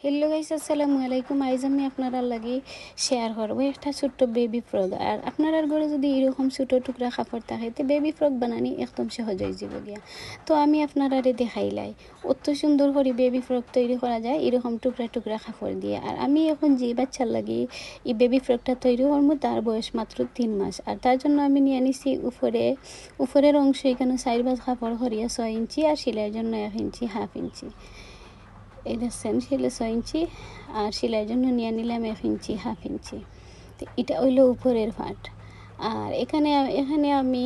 Hello guys, আসসালামু আলাইকুম। আইজ আমি আপনারা লাগি শেয়ার করবো একটা ছোট্ট বেবি ফ্রক। আর আপনার ঘরে যদি এরকম ছোটো টুকরা কাপড় থাকে তো বেবি ফ্রক বানানি একদম সহজ হয়ে যাব গিয়া। তো আমি আপনারা দেখাইলাই অত সুন্দর করে বেবি ফ্রক তৈরি করা যায় এরকম টুকরা টুকরা কাপড় দিয়ে। আর আমি এখন যে বাচ্চার লাগি এই বেবি ফ্রকটা তৈরি করবো তার বয়স মাত্র 3 মাস। আর তার জন্য আমি নিয়ে নিছি উপরের অংশ এখানে 4 ভাঁজ কাপড় করিয়া 6 ইঞ্চি আর সেলাইয়ের জন্য 1 ইঞ্চি 1/2 ইঞ্চি। এটা সেম সেলে 6 ইঞ্চি আর সেলাইয়ের জন্য নিয়ে নিলাম 1 ইঞ্চি 1/2 ইঞ্চি। তো এটা হইলো উপরের পার্ট। আর এখানে আমি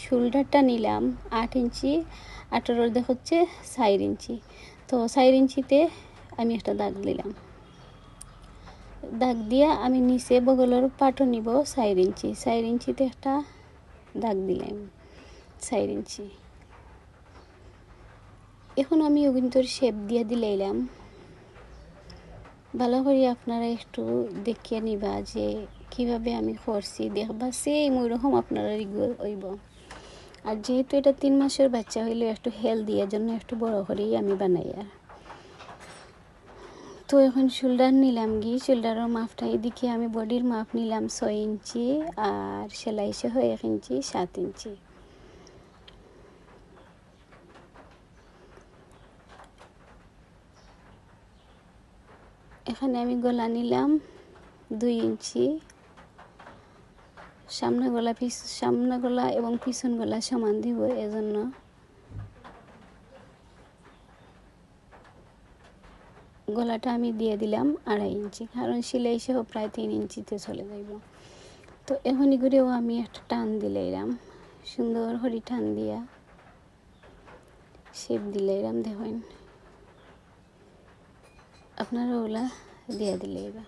শোল্ডারটা নিলাম 8 ইঞ্চি, 18 হচ্ছে 4 ইঞ্চি। তো 4 ইঞ্চিতে আমি একটা দাগ দিলাম। দাগ দিয়ে আমি নিচে বগলের পাটও নিব 4 ইঞ্চি। 4 ইঞ্চিতে একটা দাগ দিলাম 4 ইঞ্চি। এখন আমি ওগুন্তর শেপ দিয়ে দিলাম। ভালো করে আপনারা একটু দেখিয়ে নিবা যে কিভাবে আমি করছি, দেখবা সেম ওইরকম আপনারা হইব। আর যেহেতু এটা 3 মাসের বাচ্চা হইলে একটু হেলদি, এর জন্য একটু বড় করেই আমি বানাই। আর তো এখন শোল্ডার নিলাম শোল্ডারের মাপটা এদিকে আমি বডির মাপ নিলাম 6 ইঞ্চি আর সেলাই সহ 1 ইঞ্চি 7 ইঞ্চি। এখানে আমি গলা নিলাম 2 ইঞ্চি। সামনে গলা এবং পিছন গলা সমান দিব, এজন্য গলাটা আমি দিয়ে দিলাম 2.5 ইঞ্চি, কারণ সেলাই সহ প্রায় 3 ইঞ্চিতে চলে যাইব। তো এখনই করেও আমি একটা টান দিলাম, সুন্দর করে টান দিয়া শেপ দিলাম। দেখুন আপনারা ওলা দিয়ে দিলাইবা।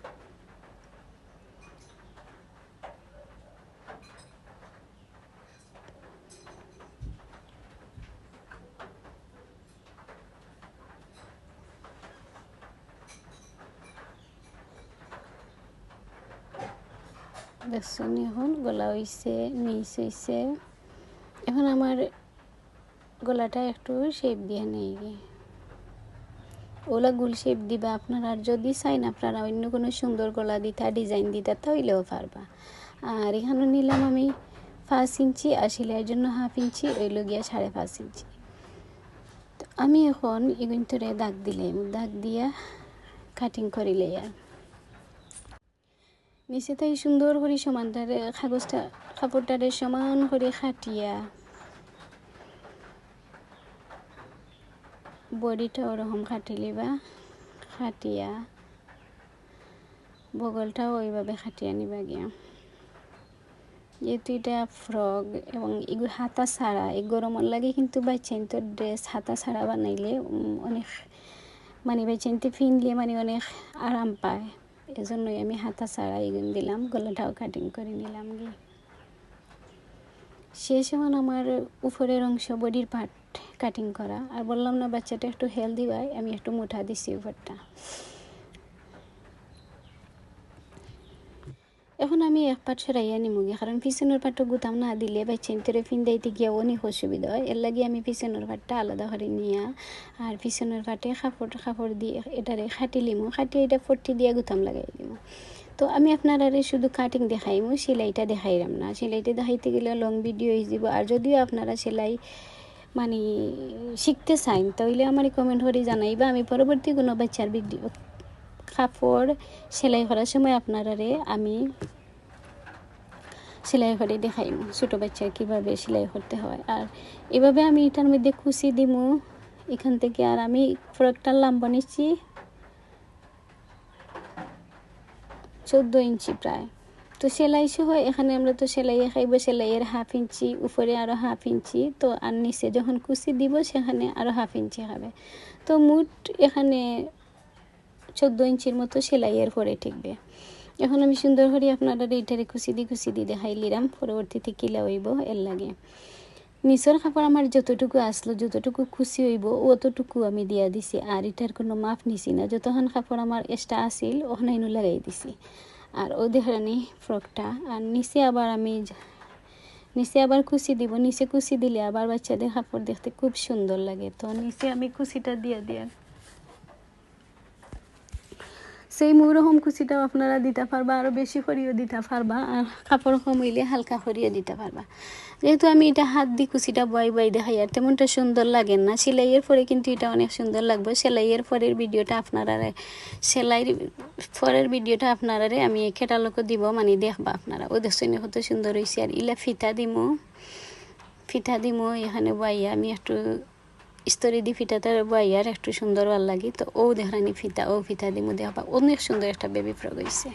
দেখছেন এখন গলা হইছে, নিচ হইছে। এখন আমার গলাটা একটু শেপ দিয়ে নেই ওলা গোল শেপ দিবা আপনারা। আর যদি চাইন আপনারা অন্য কোনো সুন্দর গলা দিতা ডিজাইন দিতা তাইলেও পারবা। আর এখানে নিলাম আমি 5 ইঞ্চি আর সেলাইয়ের জন্য 1/2 ইঞ্চি, ওইলো গিয়া 5.5 ইঞ্চি। তো আমি এখন এগুন্তরে দাগ দিলাম, দাগ দিয়া কাটিং করিলে আর নিচে তাই সুন্দর করে সমানটারে কাপড়টারে সমান করে খাটিয়া বডিটা ওরকম খাটিয়ে নিবা। খাটিয়া বগলটাও ওইভাবে খাটিয়ে নিবা গিয়া। যেহেতু এটা ফ্রক এবং এগুলো হাতা ছাড়া, এই গরমের লাগে কিন্তু বাচ্চাইনতো ড্রেস হাতা ছাড়া বানাইলে অনেক বাচ্চাইনতে ফিনলে অনেক আরাম পায়। এজন্যই আমি হাতা ছাড়া এগুলো দিলাম। গলাটাও কাটিং করে নিলাম শেষ এখন আমার উপরের অংশ বডির পার্ট কাটিং করা। আর বললাম না বাচ্চাটা একটু হেলদি হয়, আমি একটু মোটা দিছি উপরটা। এখন আমি এক পাট সরাইয়া নিমুগি, কারণ পিছনের পাটটা গুতাম না দিলে বাচ্চাইনতরে ফিন্দাইতে গিয়ে অনেক অসুবিধা হয়। এর লাগে আমি পিছনের পাটটা আলাদা করে নিয়া আর পিছনের পাটে কাপড় দিয়ে এটারে খাটিলিমু, খাটিয়ে এটা ফট্টি দিয়ে গুতাম লাগাই দিমু। তো আমি আপনারা শুধু কাটিং দেখাইমু, সেলাইটা দেখাইলাম না। সেলাইটা দেখাইতে গেলে লং ভিডিও হয়ে যাব। আর যদিও আপনারা সেলাই শিখতে চান তাহলে আমার কমেন্ট করে জানাইবা। আমি পরবর্তী কোনো বাচ্চার ভিডিও কাপড় সেলাই করার সময় আপনারা আমি সেলাই করে দেখাইমু ছোটো বাচ্চার কীভাবে সেলাই করতে হয়। আর এভাবে আমি এটার মধ্যে কুচি দিমু এখান থেকে। আর আমি ফ্রকটার লম্বা নিচ্ছি 14 ইঞ্চি প্রায়। তো সেলাই সহ এখানে আমরা তো সেলাইয়ে খাইব, সেলাইয়ের 1/2 ইঞ্চি, উপরে আরও 1/2 ইঞ্চি। তো আর নিচে যখন কুচি দিব সেখানে আরও 1/2 ইঞ্চি হবে। তো মোট এখানে 14 ইঞ্চির মতো সেলাইয়ের পরে ঠেকবে। এখন আমি সুন্দর করে আপনারা এইটারে কুচি দিয়ে দেখাই লিলাম, পরবর্তীতে কিলা হইব এর লাগে। নিচের কাপড় আমার যতটুকু আসলো, যতটুকু খুশি হইব অতটুকু আমি দিয়া দিছি। আর এটার কোনো মাপ নিছি না, যতক্ষণ কাপড় আমার এক্সট্রা আসিল ওখানে লাগাই দিছি। আর ও দেখানি ফ্রকটা। আর নিচে আবার কুচি দিব। নিচে কুচি দিলে আবার বাচ্চাদের কাপড় দেখতে খুব সুন্দর লাগে। তো নিচে আমি কুচিটা দিয়ে সেই ওরকম কুচিটাও আপনারা দিতে পারবা, আরও বেশি করিও দিতে পারবা, আর কাপড় কম হইলে হালকা করিয়ে দিতে পারবা। যেহেতু আমি এটা হাত দিয়ে কুচিটা বয় দেখাই আর তেমনটা সুন্দর লাগে না, সেলাইয়ের পরে কিন্তু এটা অনেক সুন্দর লাগবে। সেলাইয়ের পরের ভিডিওটা আপনারা আমি ক্যাটালগে দিব, মানে দেখবা আপনারা। ও দেখছেন কত সুন্দর হয়েছে। আর ইলা ফিতা দিমো এখানে বাইয়া আমি একটু স্তরি দি ফিতাটা বাইয়ার একটু সুন্দর ভাল লাগি। তো ও দেখানি ফিতা দিমো দেখবা, অনেক সুন্দর একটা বেবি ফ্রক হয়েছে।